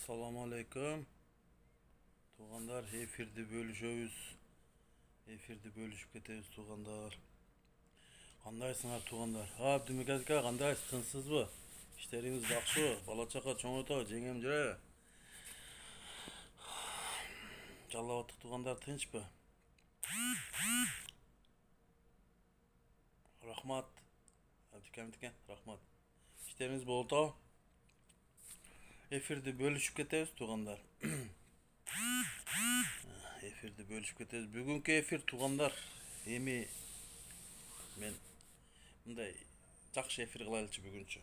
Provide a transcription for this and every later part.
Assalamu alaikum. Tuğanlar efirdi bölüşөбүz. Efirdi bölüşüp ketебиз tuğanlar. Кандайсыңар туғандар? Абдымек ака, кандайсыз, тынчсызбы? Иштериңиз жакшыбы? Бала чака чоң отабы? Жеңем жүрөбү? Жалап аттык туғандар, тынчпы? Рахмат. Абдикамитке, рахмат. Иштериңиз болуп атабы? Эфирди бөлүшүп кетебиз туғандар. Эфирди бөлүшүп кетебиз. Бүгүнкү эфир туғандар. Эми мен мындай жакшы эфир кылайлычы бүгүнчү.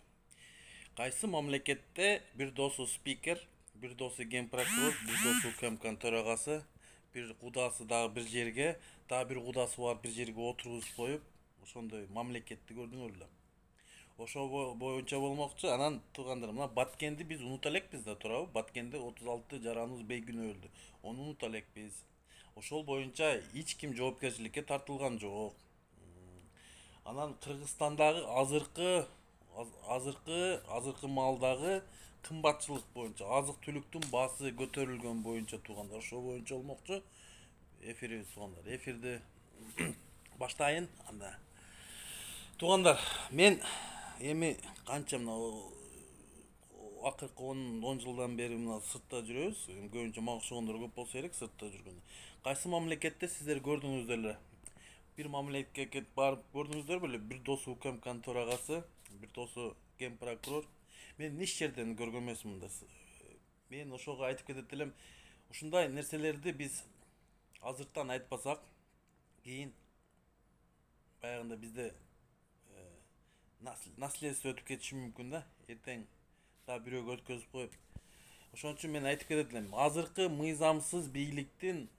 Кайсы мамлекетте бир досу спикер, бир досу ген прокурор, бир досу УКМКнын төрагасы, бир кудасы дагы бир жерге, дагы бир кудасы бар бир жерге отургузуп коюп, ошондой мамлекетти көрдүңөр эле. Ошо боюнча болмокчу. Анан тугандар, мына Баткенди биз унута элекпиз да, туурабы? Баткенде 36 жараныбыз бейгүнөө өлдү. Ону унута элекпиз. Ошол боюнча эч ким жоопкерчиликке тартылган жок. Анан Кыргызстандагы азыркы маалдагы кымбатчылык боюнча, азык түлүктүн баасы көтөрүлгөн боюнча тугандар, ошол боюнча болмокчу эфирибиз тугандар. Эфирди баштайын анда. Тугандар, мен эми канча мына акыркы 10 жылдан бери мына сыртта жүрөбүз. Көбүнчө мага окшогондор көп болсо керек сыртта жүргөндө. Кайсы мамлекетте сиздер көрдүңүздөр эле? Бир мамлекетке барып көрдүңүздөр беле? Бир досу УКМКнын төрагасы, бир досу ген прокурор. Мен эч жерден көргөн эмесмин мында. Мен ошого айтып кетет элем, ушундай нерселерди биз азыртан айтпасак, кийин баягында бизде наследство өтүп кетиши мүмкүн да. Эртең дагы бирөөгө өткөзүп коюп. Ошон үчүн мен айтып кетет элем, азыркы мыйзамсыз бийликтин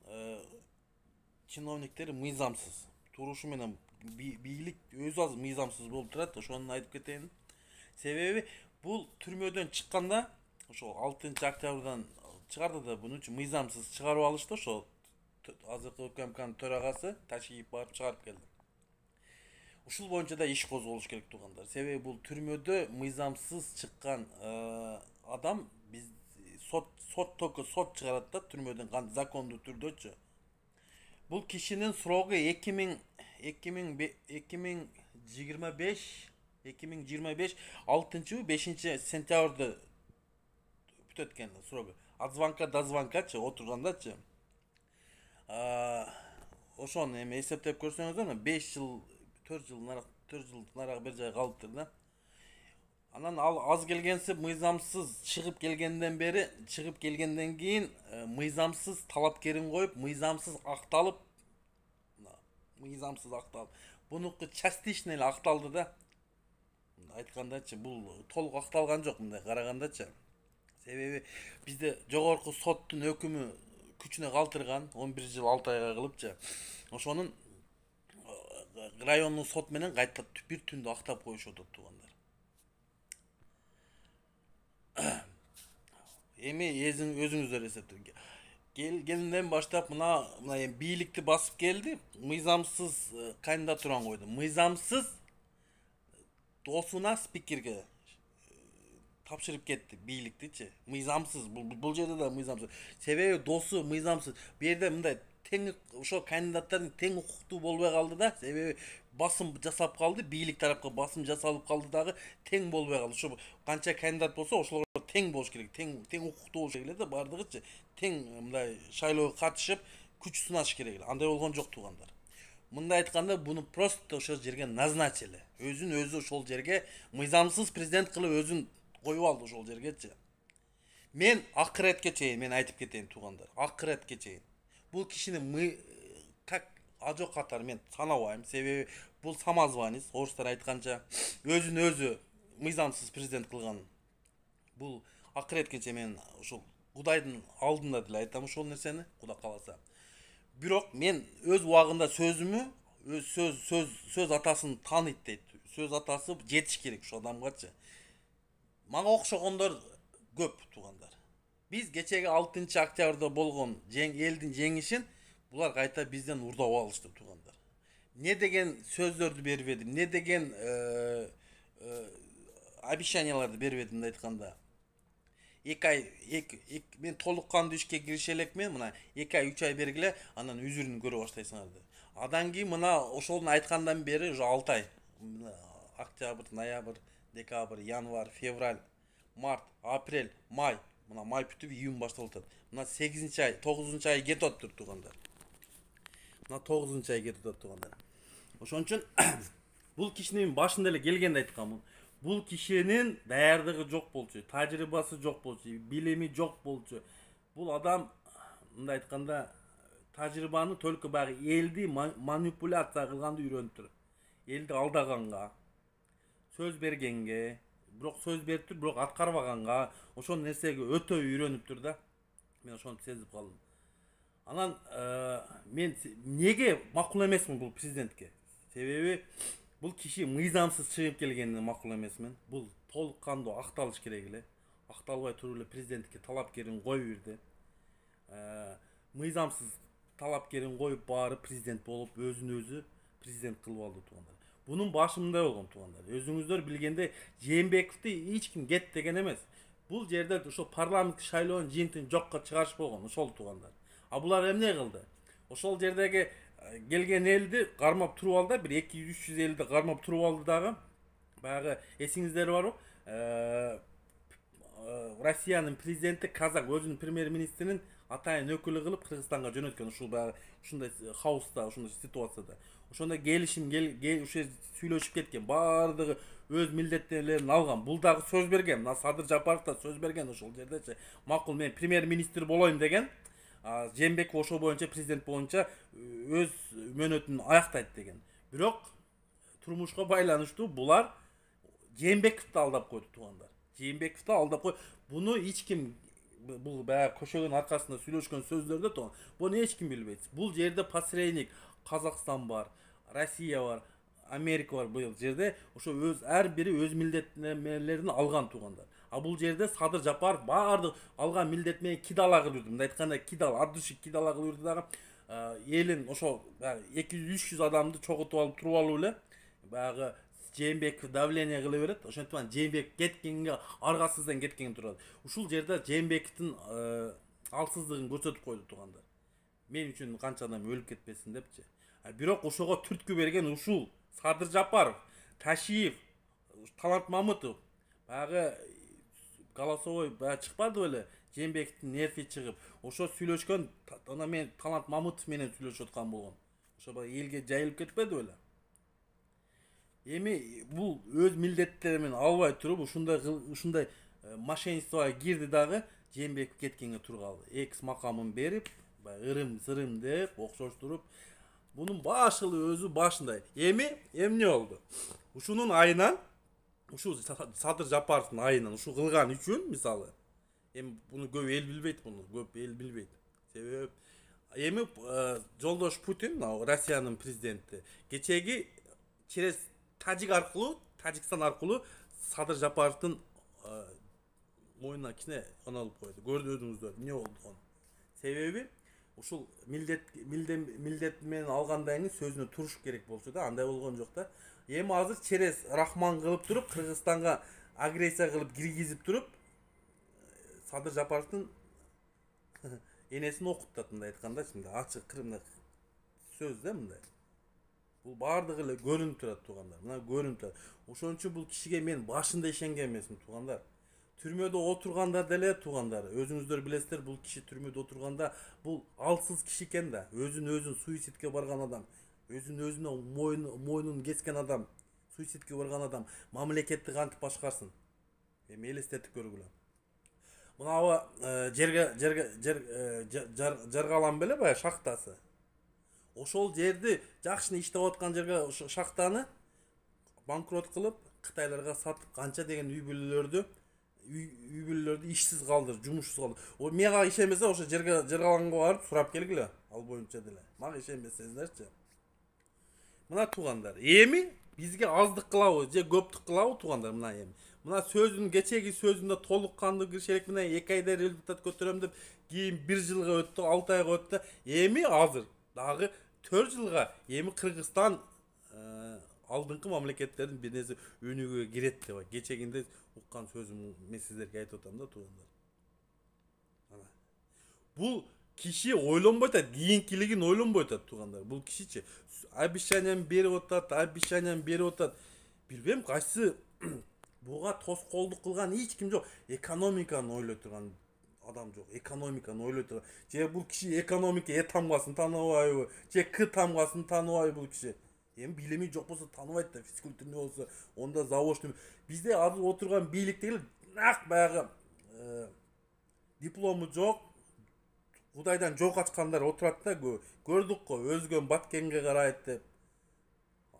чиновниктери мыйзамсыз. Турушу менен бийлик өзү азыр мыйзамсыз болуп турат. Ошону айтып кетейин. Себеби бул түрмөдөн чыкканда, ошол 6-октябрдан чыгарды да, буну үчүн мыйзамсыз чыгарып алышты. Ошол азыркы УКМКнын төрагасы Ташиев барып чыгарып келди. Ушул боюнча да иш козголуш керек тугандар. Себеби бул түрмөдө мыйзамсыз чыккан адам биз сот чыгарат да түрмөдөн закондуу түрдөчү. Бул кишинин срогу 2025 6-5 сентябрда бүтөт экен срогу. От звонка до звонкачы отургандачы. Ошону эми эсептеп көрсөңүздөр, 5 жыл 4 жыл нарак бир жай калыптыр да. Анан ал аз келгенсип мыйзамсыз чыгып келгенден кийин мыйзамсыз талапкерин коюп, мыйзамсыз акталып, бунуку частично эле акталды да. Айткандачы, бул толук акталган жок мындай карагандачы. Себеби бизде жогорку соттун өкүмү күчүнө калтырган 11 жыл 6 айга кылыпчы. Ошонун райондун сот менен кайта бир түндө актап коюшуп атат тугандар. Эми өзүңүздөр эсептеңиз. Келинден баштап мына эми бийликти басып келди, мыйзамсыз кандидатураны койду. Мыйзамсыз досуна спикерге тапшырып кетти бийликтичи. Мыйзамсыз, бул жерде да мыйзамсыз. Себеби досу мыйзамсыз. Бу жерде мындай тең ошо кандидаттардын тең укуктуу болбой калды да. Себеби басым жасап калды, бийлик тарапка басым жасалып калды дагы, тең болбой калды. Ошо канча кандидат болсо, ошолор тең болуш керек, тең укуктуу болуш керек эле да, бардыгычы. Тең мындай шайлоого катышып, күч сынаш керек эле. Андай болгон жок тугандар. Мындай айтканда, буну просто ошол жерге назначили. Өзүн өзү ошол жерге мыйзамсыз президент кылып өзүн коюп алды ошол жергечи. Мен акыретке чейин мен айтып кетейин тугандар. Акыретке чейин. Бул кишини как ажо катары мен санабайм. Себеби бул самозванец, орустар айтканча, өзүн өзү мыйзамсыз президент кылган. Бул акыретке чейин мен ошол Кудайдын алдында деле айтам ошол нерсени, Кудай кааласа. Бирок мен өз убагында сөзүмү, сөз атасын тааныйт дейт. Сөз атасы жетиш керек ушул адамгачы. Мага окшогондор көп тугандар. Биз кечеги 6-октябрда болгон элдин жеңишин булар кайта бизден урдап алышты тугандар. Не деген сөздөрдү бербедим, не деген обещанияларды бербедим да айтканда. 2 ay men толук кандуу ишке киреше элекмин, мына 2 ай 3 ай бергиле анан үзүрүн көрө баштайсыңар. Адан кийин мына ошолдун айткандан бери уже 6 ай. Октябрь, ноябрь, декабрь, январь, февраль, март, апрель, май. Мына май бүтүп июнь башталып атат. Мына 8 ай, 9 ай кетип атыптыр туугандар. Мына 9 ай кетип атат туугандар. Ошон үчүн бул кишинин башында эле келгенде айтканмын. Бул кишинин даярдыгы жок болчу, тажрыйбасы жок болчу, билими жок болчу. Бул адам мындай айтканда тажрыйбаны только баягы элди манипуляция кылганды үйрөнүптүр. Элди алдаганга, сөз бергенге, бирок сөз бериптир, бирок аткарбаганга, ошол нерсеге өтө үйрөнүптүр да. Мен ошону сезип калдым. Анан мен неге макул эмесмин бул президентке? Себеби бул киши мыйзамсыз чыгып келгенине макул эмесмин. Бул толук кандуу акталыш керек эле. Акталбай туруп эле президенттикке талапкерин коюп бирди. Мыйзамсыз талапкерин коюп барып президент болуп өзүн өзү президент кылып алды туугандар. Бунун башы мындай болгон туугандар. Өзүңүздөр билгендей Жээнбековду эч ким кет деген эмес. Бул жерде ошо парламент шайлоонун жыйынтыгын жокко чыгарыш болгон, ошол туугандар. А булар эмне кылды? Ошол жердеги келген элди кармап туруп алды, бир 200-300 элди кармап туруп алды дагы. Баягы эсиңиздер барбы? Россиянын президенти казак өзүнүн премьер-министрин атайын өкүлү кылып Кыргызстанга жөнөткөн ушул баягы ушундай хаоста, ушундай ситуацияда. Ошондо келишим ушо сүйлөшүп кеткен, баардыгы өз милдеттенүүлөрүн алган. Бул дагы сөз берген, мына Садыр Жапаров да сөз берген ошол жердечи. Макул мен премьер-министр болоюм деген. Жээнбеков ошол боюнча президент боюнча өз мөөнөтүн аяктайт деген. Бирок турмушка байланыштуу булар Жээнбековду алдап койду туугандар. Жээнбековду алдап кой. Буну эч ким бул баягы көшөгөн аркасында сүйлөшкөн сөздөрдө тууган. Буну эч ким билбейт. Бул жерде посредник Казакстан бар, Россия бар, Америка бар бул жерде. Ошо өз ар бири өз милдеттенмелерин алган туугандар. А бул жерде Садыр Жапаров баардык алган милдет менен кидала кылып жүрдү. Мындай айтканда кидала, ат дышык кидала кылып жүрдү дагы. Элин ошо 200-300 адамды чогултуп алып туруп алып эле баягы Жээнбеков давление кыла берет. Ошентип анан Жээнбеков кеткенге аргасыздан кеткен турат. Ушул жерде Жээнбековдун алсыздыгын көрсөтүп койду туугандар. Мен үчүн канча адам өлүп кетпесин депчи. Бирок ошого түрткү берген ушул Садыр Жапаров, Ташиев, Талант Мамытов баягы голосовой баягы чыкпады беле? Жээнбековдун нерви чыгып, ошо сүйлөшкөн, ана мен Талант Мамытов менен сүйлөшүп аткан болгон. Ошо баягы элге жайылып кетпеди беле? Эми бул өз милдеттери менен албай туруп ушундай мошенничествого кирди дагы Жээнбеков кеткенге тургалы. Экс макамын берип, баягы ырым-сырым деп окшоштуруп, бунун башылы өзү башында. Эми эмне болду? Ушунун айынан, ушу Садыр Жапаровдун айынан ушу кылган үчүн, мисалы, эми буну көп эл билбейт, Себеби эми жолдош Путин, Россиянын президенти, кечеги через Тажикстан аркылуу Садыр Жапаровдун моюнуна кичине оналып койду. Көрдү өзүңүздөр эмне болду? Себеби ушул милдет менен алгандан кийин сөзүнө туруш керек болчу да, андай болгон жок да. Эми азыр через Рахман кылып туруп Кыргызстанга агрессия кылып киргизип туруп Садыр Жапаровдун энесин окуттат, мындай айтканда, şimdi ачык кырымда сөз да мындай. Бул баардыгы эле көрүнүп турат туугандар. Мына көрүнүп турат. Ошон үчүн бул кишиге мен башында ишенген эмесмин туугандар. Түрмөдө отурганда деле туугандар, өзүңүздөр билесиздер, бул киши түрмөдө отурганда бул алсыз киши экен да, өзүн суицидке барган адам, өзүнө мойнун кескен адам, суицидке барган адам мамлекетти кантип башкарсын? Эми элестетип көргүлө. Мына жаргалан беле баягы шахтасы. Ошол жерди жакшына иштеп аткан жерге шахтаны банкрот кылып, Кытайларга сатып канча деген үй бүлөлөрдү ишсиз калдырып, жумушсуз калдырып. Мага ишенбесе ошо жаргаланга барып сурап келгиле, ал боюнча деле. Мага ишенбесеңиздерчи. Мына туугандар, эми бизге аздык кылабы же көптүк кылабы туугандар, мына эми. Мына сөзүн кечеги сөзүндө толук кандуу киришелик менен 2 айда результат көтөрөм деп, кийин 1 жылга өттү, 6 айга өттү. Эми азыр дагы 4 жылга эми Кыргызстан алдыңкы мамлекеттердин бир нерсе өнүгүүгө кирет деп, кечегинде уккан сөзүм мен сиздерге айтып атам да туугандар. Бул киши ойлонбой атат, кийинкилигин ойлонбой атат туугандар. Бул кишичи обещанием берип атат, обещанием берип атат. Билбейм кайсы буга тоскоолдук кылган эч ким жок. Экономиканы ойлой турган адам жок. Экономиканы ойлой турган. Же бул киши экономика Э тамгасын тааныбайбы, же К тамгасын тааныбайбы бул киши. Эми билими жок болсо тааныбайт да, физкультурный болсо, онда заочный. Бизде азыр отурган бийликтегилер нак баягы диплому жок, Кудайдан жол качкандар отурат да, көрдүк го, өзгөн баткенге карайт деп,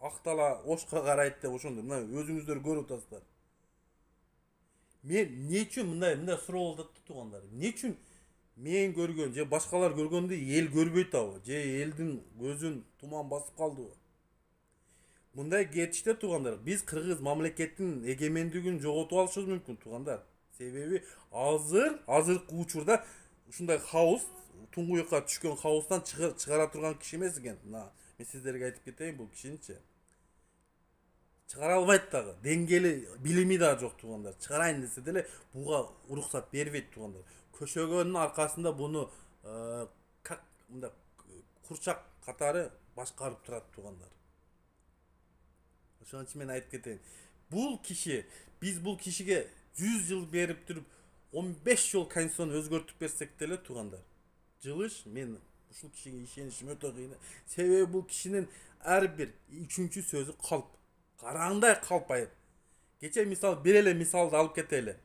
актала ошко карайт деп, ошондой. Мына өзүңүздөр көрүп атасыздар. Мен эмне үчүн мындай суроо болуп атат туугандар? Эмне үчүн мен көргөн же башкалар көргөндү эл көрбөйт абы, же элдин көзүн туман басып калдыбы? Мындай кетиште туугандар, биз кыргыз мамлекеттин эгемендигин жоготуп алышыбыз мүмкүн туугандар. Себеби азыркы учурда ушундай хаос, туңгуюкка түшкөн хаостан чыгара турган киши эмес экен. Мына мен сиздерге айтып кетейин, бул кишиничи чыгара албайт дагы. Деңгели, билими да жок туугандар. Чыгарайын десе деле буга уруксат бербейт туугандар. Көшөгөнүн аркасында буну как мындай курчак катары башкарып турат туугандар. Ошон үчүн мен айтып кетейин. Бул киши, биз бул кишиге 100 жыл берип туруп 15 жол конституцияны өзгөртүп берсек деле туугандар. Жылыш, мен ушул кишиге ишенишим өтө кыйын. Себеби бул кишинин ар бир 3-чү сөзү калп. Караңдай калп айып. Кече мисал бир эле мисалды алып кетели.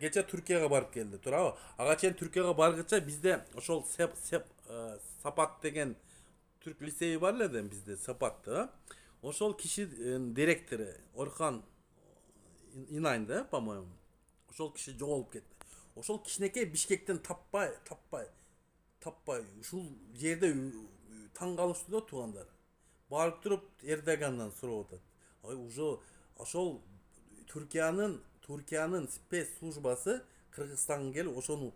Кече Түркияга барып келди, туурабы? Ага чейин Түркияга баргыча бизде ошол Сапат деген түрк лицейи бар эле да бизде, Сапатты. Ошол киши директору Орхан Инайн да, по-моему. Ошол киши жоголуп кетти. Ошол кичинекей Бишкектен таппай ушул жерде таң калыштуу да туугандар. Барып туруп Эрдогандан сурап атат. Уже ошол Түркиянын спецслужбасы Кыргызстанга келип ошону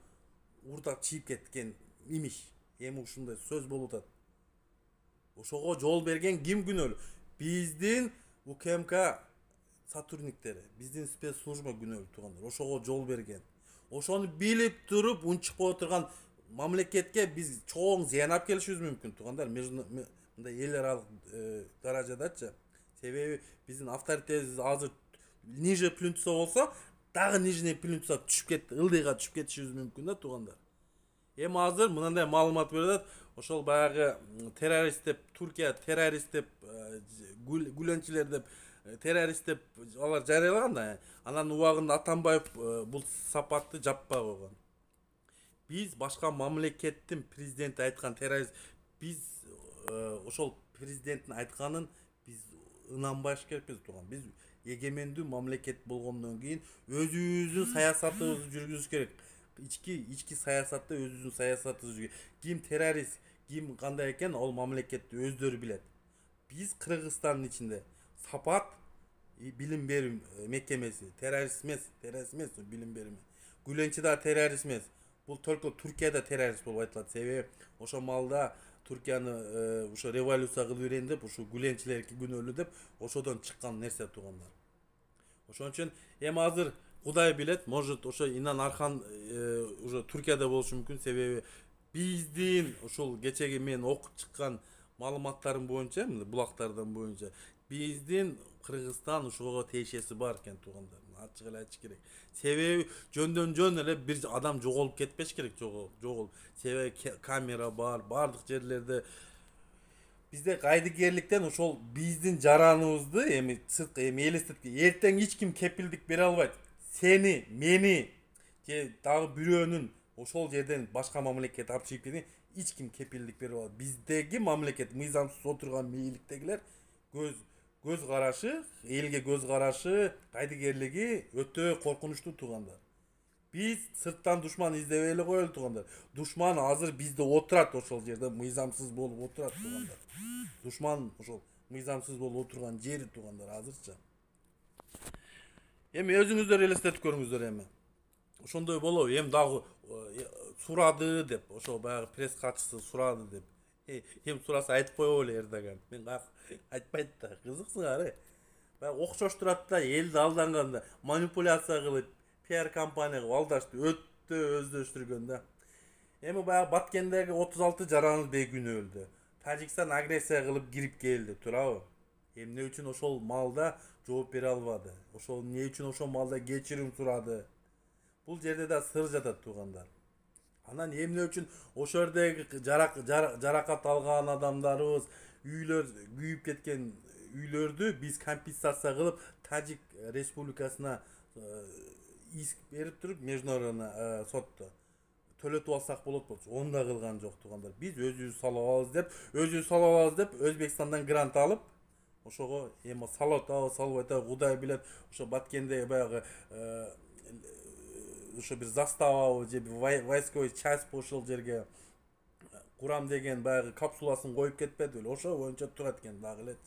урдап чийип кеткен имиш. Эми ушундай сөз болуп атат. Ошого жол берген ким күнөөлүү? Биздин УКМК сотрудниктери, биздин спецслужба күнөөлүү туугандар. Ошого жол берген. Ошону билип туруп унчукпай отурган мамлекетке биз чоң зыян алып келишибиз мүмкүн туугандар. Мындай эл аралык даражадачы. Себеби биздин авторитетибиз азыр ниже плинтуса болсо, дагы нижний плинтуса түшүп кетти, ылдыйга түшүп кетишибиз мүмкүн да туугандар. Эми азыр мындай маалымат берет, ошол баягы террорист деп, Туркия террорист деп, гүлөнчүлөр деп, террорист деп алар жарыялаган да. Анан убагында Атамбаев бул Сапатты жаппай койгон. Биз башка мамлекеттин президенти айткан террорист, биз ошол президенттин айтканын биз ынанбаш керекпиз тууган. Биз эгемендүү мамлекет болгондон кийин өзүбүздүн саясатыбызды жүргүзүш керек. Ички саясатта өзүбүздүн саясатыбызды жүргүзүш. Ким террорист, ким кандай экен, ол мамлекетти өздөрү билет. Биз Кыргызстандын ичинде Сапат билим берүү мекемеси террорист эмес билим берүү. Гүленчи да террорист эмес. Бул только Түркияда террорист болуп айтылат. Себеби ошо маалда Түркияны ошо революция кылып берейин деп, ошо гүленчилерге күнөөлүү деп, ошодон чыккан нерсе туугандар. Ошон үчүн эми азыр Кудай билет, может ошо Инан Архан уже Түркияда болушу мүмкүн. Себеби биздин ошол кечеги мен окуп чыккан маалыматтарым боюнча, булактардан боюнча, биздин Кыргызстан ушуга тиешеси бар экен туугандар. Ачык эле айтыш керек. Себеби жөн эле бир адам жоголуп кетпеш керек, жоголуп. Себеби камера бар, бардык жерлерде. Бизде кайдыгерликтен ошол биздин жараныбызды эми сырткы элестетке эртең эч ким кепилдик бере албайт. Сени, мени же дагы бирөөнүн ошол жерден башка мамлекет алып чыгып кеткен эч ким кепилдик бере албайт. Биздеги мамлекет мыйзамсыз отурган мээликтегилер көз карашы, элге көз карашы, кайдыгерлиги өтө коркунучтуу туугандар. Биз сырттан душман издебей эле коелу туугандар. Душман азыр бизде отурат, ошол жерде мыйзамсыз болуп отурат туугандар. Душман ошол мыйзамсыз болуп отурган жери туугандар азырча. Эми өзүңүздөр элестетип көрүңүздөр эми. Ошондой болобу, эми дагы сурады деп, ошол баягы пресс катчысы сурады деп. Эми сураса айтып койбойбу эле Эрдоган. Мен айтпайт да, кызыксыңар. Баягы окшош турат да, элди Эми баягы Баткендеги 36 жараныбыз бейгүнү öldü. Тажикстан агрессия кылып кирип келди, туурабы? Эмне үчүн ошол маалда жооп бере албады? Ошол эмне үчүн ошол маалда кечирим сурады? Бул жерде да сыр жатат, туугандар. Анан эмне үчүн ошол жердеги жаракат алган адамдарыбыз, үйлөр күйүп кеткен үйлөрдү биз компенсация кылып Тажик республикасына иск берип туруп международный сотто төлөтүп алсак болот болчу. Onu да кылган жок, туугандар. Биз өзүбүз салып алабыз деп Өзбекстандан грант алып, ошого эми салып атабы, салбай атабы Кудай билет. Ошо Баткенде баягы ошо бир заставабы же войсковой часть ошол жерге курам деген баягы капсуласын коюп кетпеди беле? Ошо боюнча турат экен дагы элечи.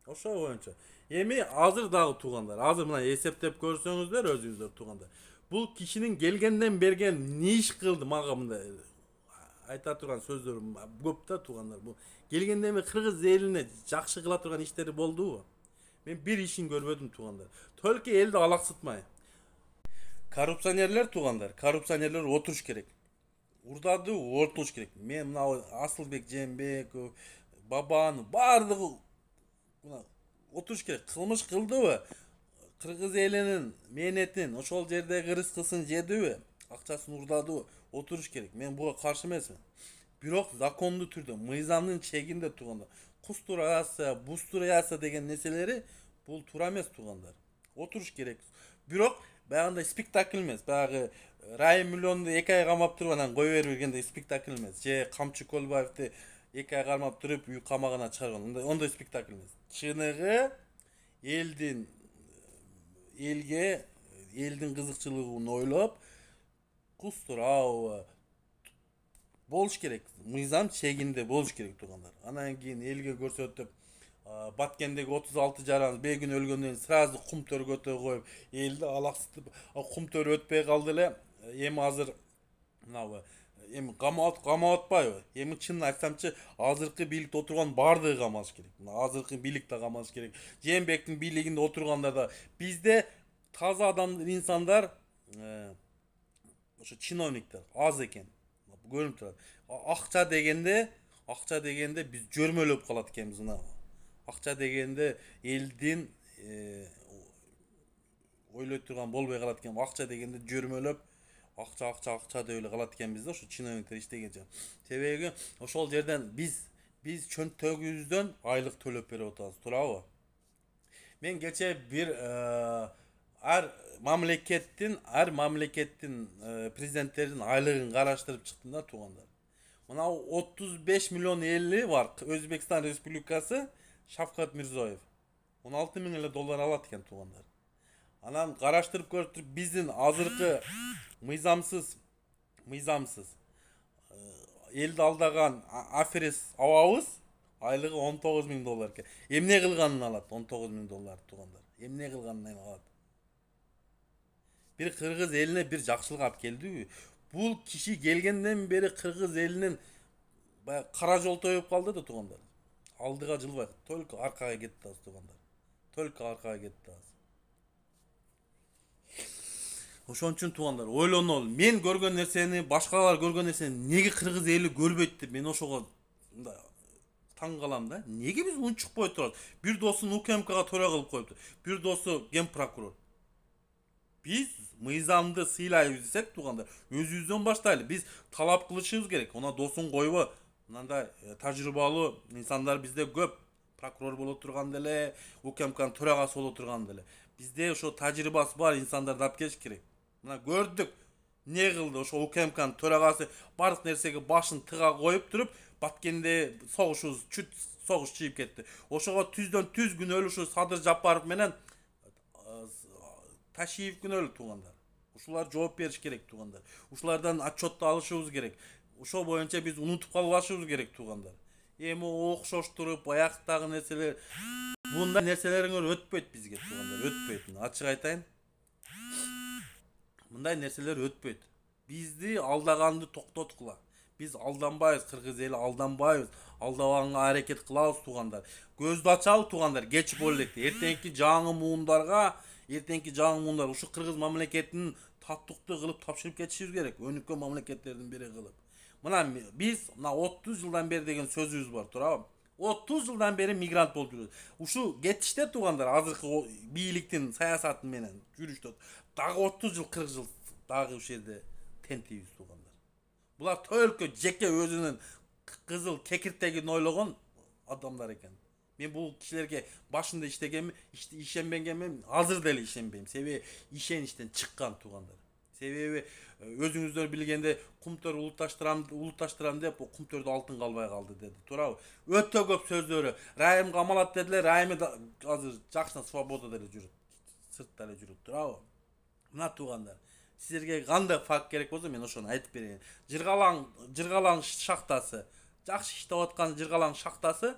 Ошо боюнча. Эми азыр дагы туугандар, азыр мына эсептеп көрсөңүздөр өзүңүздөр туугандар. Бул кишинин келгенден берген не иш кылды мага мындай айта турган сөздөрүм көп да туугандар. Бул келгенден бери кыргыз элине жакшы кыла турган иштери болдубу? Мен бир ишин көрбөдүм туугандар. Только элди алаксытмай. Коррупционерлер туугандар, коррупционерлер отуруш керек. Урдады ортолуш керек. Мен мына Асылбек Жээнбеков, Бабан баардыгы мына отуруш керек. Кылмыш кылдыбы? Кыргыз элинин мээнетин ошол жердеги рызкысын жедиби? Акчасын урдадыбы? Отуруш керек. Мен буга каршы эмесмин. Бирок закондуу түрдө, мыйзамдын чегинде туугандар. Кустурация, бустурация деген нерселери бул туура эмес туугандар. Отуруш керек. Бирок баягындай спектакль эмес. Баягы Райым миллионду 2 ай камап туруп анан кое берип бергендей спектакль эмес. Же Камчы Көлбаевди 2 ай камап туруп үй камагына чыгарган. Ондой спектакль эмес. Чыныгы элдин кызыкчылыгын ойлоп кустурабы болуш керек. Мыйзам чегинде болуш керек туугандар. Анан кийин элге көрсөтүп Баткендеги 36 жаран бегүн өлгөндөн сразу кум төргөтө коюп элди алаксытып, кум төр өтпөй калды эле. Эми азыр мынабы эми камап атпайбы? Эми чынын айтсамчы, азыркы бийликте отурган баардыгы камалыш керек. Мына азыркы бийлик да камалыш керек. Жээнбектин бийлигинде отургандар да. Бизде таза адам, инсандар, ошо чиновниктер аз экен. Көрүнүп турат. Акча дегенде биз жөрмөлөп калат экенбиз мына. Акча дегенде элдин ойлой турган болбой калат экен. Акча дегенде жөрмөлөп акча деп эле калат экенбиз да, ошо чиновниктер иштегенче. Себеби ошол жерден биз чөнтөгүбүздөн айлык төлөп берип атабыз, туурабы? Мен кече бир ар мамлекеттин президенттердин айлыгын караштырып чыктым да туугандар. Мына 35 миллион эли бар Өзбекстан Республикасы, Шавкат Мирзиёев 16 миң эле доллар алат экен туугандар. Анан караштырып көрүп биздин азыркы мыйзамсыз элди алдаган аферис абабыз айлыгы 19 миң доллар экен. Эмне кылганын алат 19 миң доллар туугандар? Эмне кылганын алат? Бир кыргыз элине бир жакшылык алып келдиби? Бул киши келгенден бери кыргыз элинин баягы кара жол тоюп калды да туугандар. Алдыга жылбай, только аркага кетти аз туугандар. Только аркага кетти аз. Ошон үчүн туугандар, ойлонолу. Мен көргөн нерсени, башкалар көргөн нерсени неге кыргыз эли көрбөйт деп мен ошого мындай таң калам да. Неге биз унчукпой турат? Бир досун УКМКга тора кылып коюпту. Бир досу ген прокурор. Биз мыйзамды сыйлайбыз десек туугандар, өзүбүздөн баштайлы. Биз талап кылышыбыз керек. Она досун койбо. Мындай тажрыйбалуу инсандар бизде көп. Прокурор боло турган деле, УКМКнын төрагасы боло турган деле. Бизде ошо тажрыйбасы бар инсандарды алып келиш керек. Мына көрдүк. Не кылды ошо УКМКнын төрагасы бардык нерсеге башын тыга коюп туруп, Баткенде согуш чыгып кетти. Ошого түздөн түз күнөөлүү ушу Садыр Жапаров менен Ташиев күнөөлүү туугандар. Ушулар жооп бериш керек туугандар. Ушулардан отчет алышыбыз керек. Ошол боюнча биз унутуп калбашыбыз керек туугандар. Эми окшоштуруп аяктагы нерселер, мындай нерселериңер өтпөйт бизге туугандар, өтпөйт. Ачык айтайын. Мындай нерселер өтпөйт. Бизди алдаганды токтоткула. Биз алданбайбыз, кыргыз эли алданбайбыз. Алдабаганга аракет кылабыз туугандар. Көздү ачалы туугандар, кеч боло электе. Эртеңки жаңы муундар ушу кыргыз мамлекетинин таттықты кылып тапшырып кетишибиз керек. Өнүккөн мамлекеттердин бири кылып. Мына биз мына 30 жылдан бери деген сөзүбүз бар, туурабы? 30 жылдан бeri мигрант болуп жүрөбүз. Ушу кетиште туугандар, азыркы бийликтин саясаты менен жүрүштө дагы 30 жыл, 40 жыл дагы ушул жерде тентийбиз туугандар. Булар только жеке өзүнүн кызыл кекиртегин ойлогон адамдар экен. Мен бул кишилерге башында ишенбегенмин, азыр деле ишенбейм. Себеби ишеничтен чыккан туугандар. Себеби өзүңүздөр билгенде кумтөр улутташтырам деп кумтөрдө алтын калбай калды деди. Туурабы? Өтө көп сөздөрү. Райым камалат дедилер. Райымы азыр жакшына свобода деле жүрөт. Сыртта эле жүрөт, туурабы? Мына туугандар, силерге кандай факт керек болсо мен ошону айтып берейин. Жыргалаң шахтасы, жакшы иштеп аткан Жыргалаң шахтасы,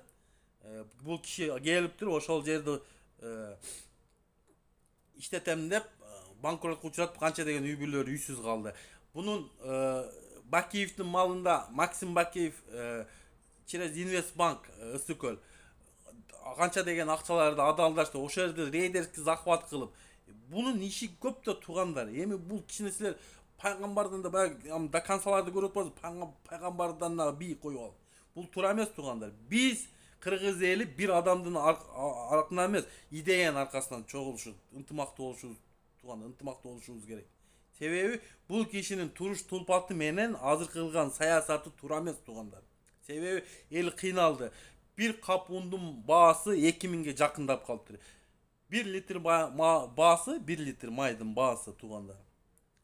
бул киши келиптир, ошол жерди иштетем деп банкротко учурап канча деген үй бүлөлөр үйсүз калды. Бунун Бакиевдин малында Максим Бакиев через Инвестбанк Ысыкөл канча деген акчаларды адалдаштырып, ошол жерди рейдерский захват кылып, bunun işi köp de tuğanlar. Emi bu kişiler peygamberden de bayağı da kansalarda görüp var. Peygamberden de bir koyu al. Bu turamaz tuğanlar. Biz Kırgız eli bir adamdan arkasından emez, ideyen arkasından çok oluşuz, intimakta oluşuz, tuğanlar, intimakta oluşumuz gerek. Sebebi bu kişinin turuş tulpatı menen azır kılgan sayasatı turamaz tuğanlar. Sebebi el kıynaldı. Bir kap undun bağısı 2000'ge jakındap kaldı. 1 litre bağısı 1 litre maydın bağısı tuğanlar.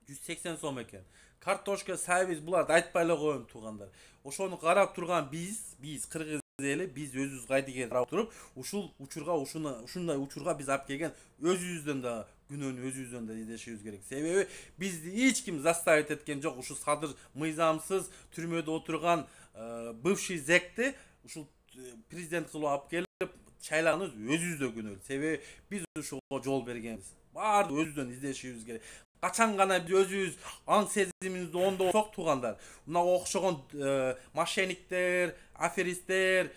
180 so'm eкен. Kartoshka, servis bulardı aytpay эле коеюн tuğanlar. Oşonu karap turgan biz Kırgız eli biz özüz kaydigen karap turup uşul uçurga uşunday uçurga biz alып kelgen özübüzdөн da günөнү özübüzdөн da izlешибиз керек. Себеби бизди эч ким заставить эткен жок. Ушу садыр мыйзамсыз түрмөдө отурган бывший зекти ушул президент кылып алып келип чайлаганыбыз өзүбүздө күнөөлүү. Себеби биз ушуга жол бергенбиз. Баарды өзүбүздөн издешибиз керек. Качан гана биз өзүбүз аң сезимибизди оңдоп сок тугандар. Мына окшогон мошенниктер, аферисттер,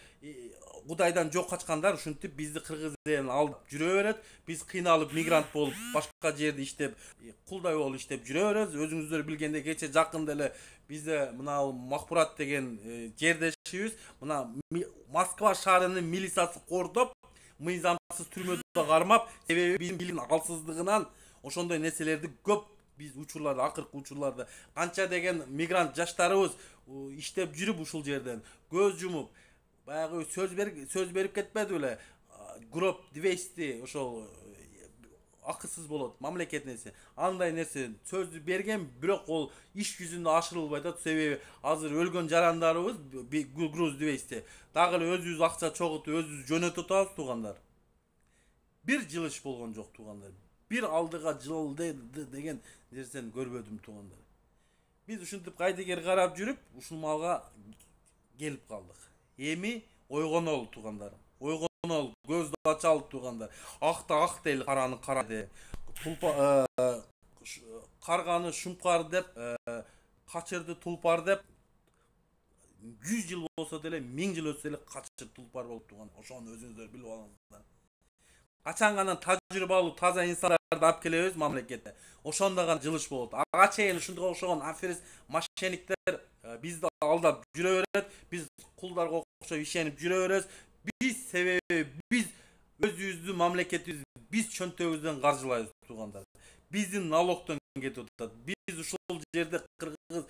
Кудайдан жок качкандар ушинтип бизди Кыргыз элин алып жүрө берет. Биз кыйналып мигрант болуп башка жерде иштеп, кулдай болуп иштеп жүрө беребиз. Өзүңүздөр билгендей кече жакында эле бизде мына Махпурат деген жердешибиз мына Москва шаарынын милициясы кордоп, мыйзамсыз түрмөдө кармап, себеби биздин билим алсыздыгынан ошондой нерселерди көп биз учурларда, акыркы учурларда канча деген мигрант жаштарыбыз иштеп жүрүп ушул жерден көз жумуп баягы сөз берип кетпеди беле, гроб 200 ошол акысыз болот мамлекет нерсе. Андай нерсе сөздү берген, бирок ол иш жүзүндө ашырылбай атат. Себеби азыр өлгөн жарандарыбыз груз 200 дагы эле өзүбүз акча чогултуп өзүбүз жөнөтүп атабыз тугандар. Бир жылыш болгон жок тугандар. Bir aldığa жылды деген нерсени көрбөдүм тугандар. Биз ушинтип кайдыгер карап жүрүп, ушул малга келип калдык. Эми ойгонолу тугандар. Ойгонолу, көздү ачалы тугандар. Акта ак дейли, караны кара деп. Карганы шумкар деп, качырды тулпар деп 100 жыл болсо деле, 1000 жыл өтсө деле качыр тулпар болуп туган. Ошону өзүңүздөр билип алыңыздар. Качан гана тажрыйбалуу таза инсандарды алып келебиз мамлекетте. Ошондо гана жылыш болот. Ага чейин ушундай окшогон аферист, мошенниктер бизди алдап жүрө берет. Биз кулдарга окшоп ишенип жүрө беребиз. Биз себеби биз өзүбүздүн мамлекетибизди биз чөнтөгүбүздөн каржылайбыз тугандар. Биздин налогдон кетип атат. Биз ушул жерде кыргыз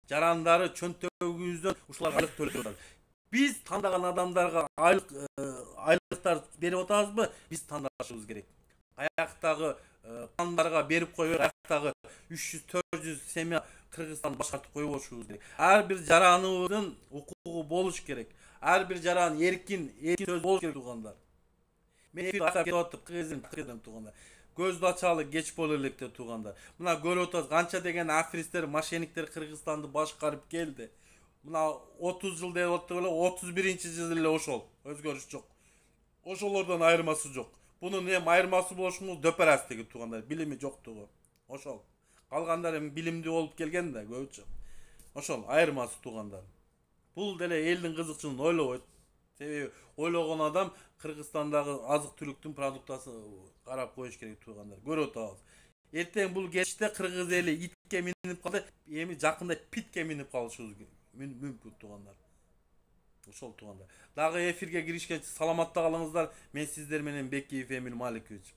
жарандары чөнтөгүбүздөн ушуларга айлык төлөп атат. Biz tandagан адамдарга айлыктар берип атабызбы? Биз тандашыбыз керек. Аяктагы кандарга берип коюп, аяктагы 300-400 семья Кыргызстан башкартып коюп болушубуз керек. Ар бир жараныбыздын укугу болуш керек. Ар бир жаран эркин сөз болуш керек тугандар. Мен эфир кетип атып кыргыздын тугандар. Көздү ачалы кеч боло электе тугандар. Мына көрүп атабыз канча деген аферисттер, мошенниктер Кыргызстанды башкарып келди. Мына 30 жыл деп атты беле, 31-жыл эле ошол. Өзгөрүш жок. Ошолордон айырмасы жок. Бунун эми айырмасы болушуну дөпөрастыгы тугандар, билими жоктугу. Ошол. Калгандар эми билимдүү болуп келген да көбүчө. Ошол айырмасы тугандар. Бул деле элдин кызыкчылыгын ойлобойт. Себеби ойлогон адам Кыргызстандагы азык түлүктүн продуктасын карап коюш керек тугандар. Көрүп атабыз. Erteң бул geçte Kırgız eli itke minip kaldı. Emi jakında pitke minip kalışыбыз мүмкүн туугандар. Ошол туугандар. Дагы эфирге киришкенче саламатта калыңыздар. Мен сиздер менен Бекиев Эмил Маликович.